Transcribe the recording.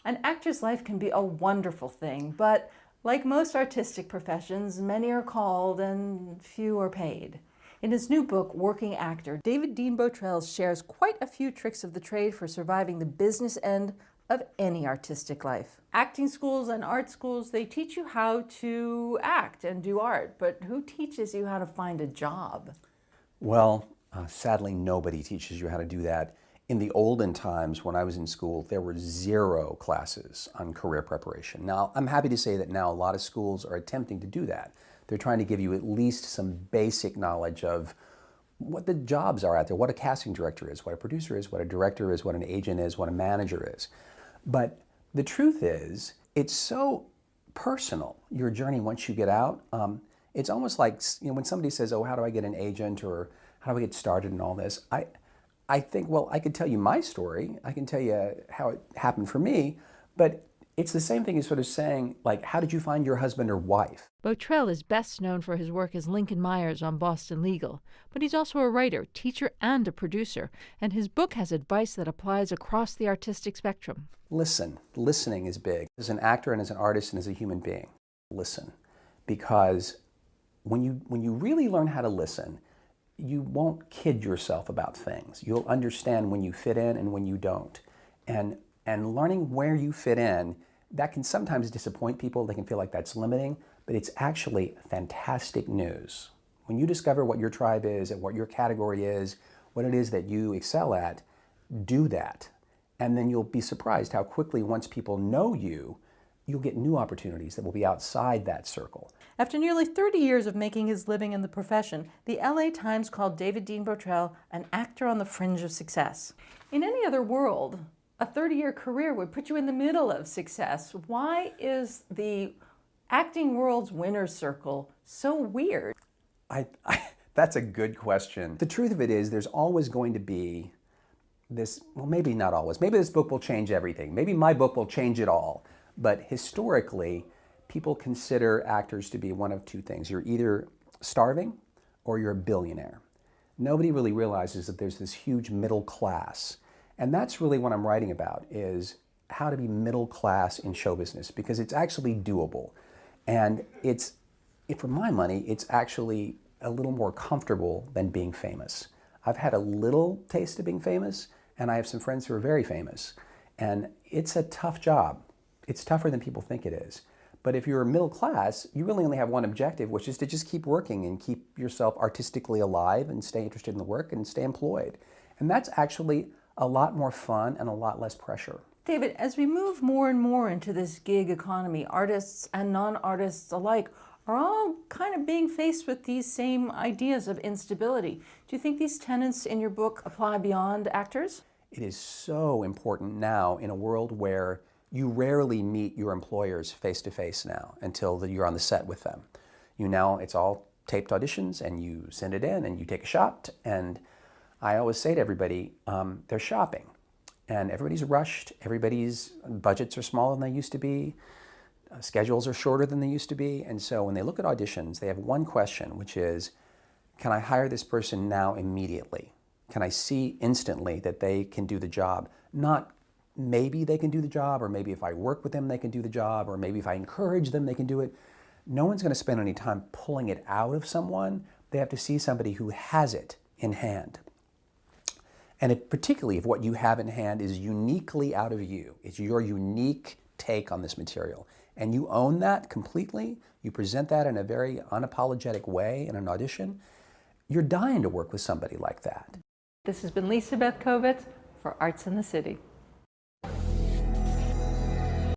An actor's life can be a wonderful thing, but like most artistic professions, many are called and few are paid. In his new book, Working Actor, David Dean Bottrell shares quite a few tricks of the trade for surviving the business end of any artistic life. Acting schools and art schools, they teach you how to act and do art, but who teaches you how to find a job? Well, sadly, nobody teaches you how to do that. In the olden times, when I was in school, there were 0 classes on career preparation. Now, I'm happy to say that now a lot of schools are attempting to do that. They're trying to give you at least some basic knowledge of what the jobs are out there, what a casting director is, what a producer is, what a director is, what an agent is, what a manager is. But the truth is, it's so personal, your journey once you get out. It's almost like, when somebody says, oh, how do I get an agent, or how do I get started in all this? I think, well, I could tell you my story. I can tell you how it happened for me, but it's the same thing as sort of saying, like, how did you find your husband or wife? Bottrell is best known for his work as Lincoln Myers on Boston Legal, but he's also a writer, teacher, and a producer, and his book has advice that applies across the artistic spectrum. Listen. Listening is big. As an actor and as an artist and as a human being, listen. Because when you really learn how to listen, you won't kid yourself about things. You'll understand when you fit in and when you don't. And learning where you fit in, that can sometimes disappoint people. They can feel like that's limiting, but it's actually fantastic news. When you discover what your tribe is and what your category is, what it is that you excel at, do that. And then you'll be surprised how quickly, once people know you, you'll get new opportunities that will be outside that circle. After nearly 30 years of making his living in the profession, the LA Times called David Dean Bottrell an actor on the fringe of success. In any other world, a 30-year career would put you in the middle of success. Why is the acting world's winner's circle so weird? That's a good question. The truth of it is, there's always going to be this, well, maybe not always. Maybe this book will change everything. Maybe my book will change it all. But historically, people consider actors to be one of 2 things. You're either starving or you're a billionaire. Nobody really realizes that there's this huge middle class. And that's really what I'm writing about, is how to be middle class in show business, because it's actually doable. And for my money, it's actually a little more comfortable than being famous. I've had a little taste of being famous, and I have some friends who are very famous. And it's a tough job. It's tougher than people think it is. But if you're middle class, you really only have one objective, which is to just keep working and keep yourself artistically alive and stay interested in the work and stay employed. And that's actually a lot more fun and a lot less pressure. David, as we move more and more into this gig economy, artists and non-artists alike are all kind of being faced with these same ideas of instability. Do you think these tenets in your book apply beyond actors? It is so important now in a world where you rarely meet your employers face-to-face now until you're on the set with them. It's all taped auditions, and you send it in and you take a shot. And I always say to everybody, they're shopping. And everybody's rushed, everybody's budgets are smaller than they used to be, schedules are shorter than they used to be. And so when they look at auditions, they have one question, which is, can I hire this person now immediately? Can I see instantly that they can do the job? Not maybe they can do the job, or maybe if I work with them they can do the job, or maybe if I encourage them they can do it. No one's going to spend any time pulling it out of someone. They have to see somebody who has it in hand. And particularly if what you have in hand is uniquely out of you, it's your unique take on this material, and you own that completely, you present that in a very unapologetic way in an audition, you're dying to work with somebody like that. This has been Beth Kovetz for Arts in the City.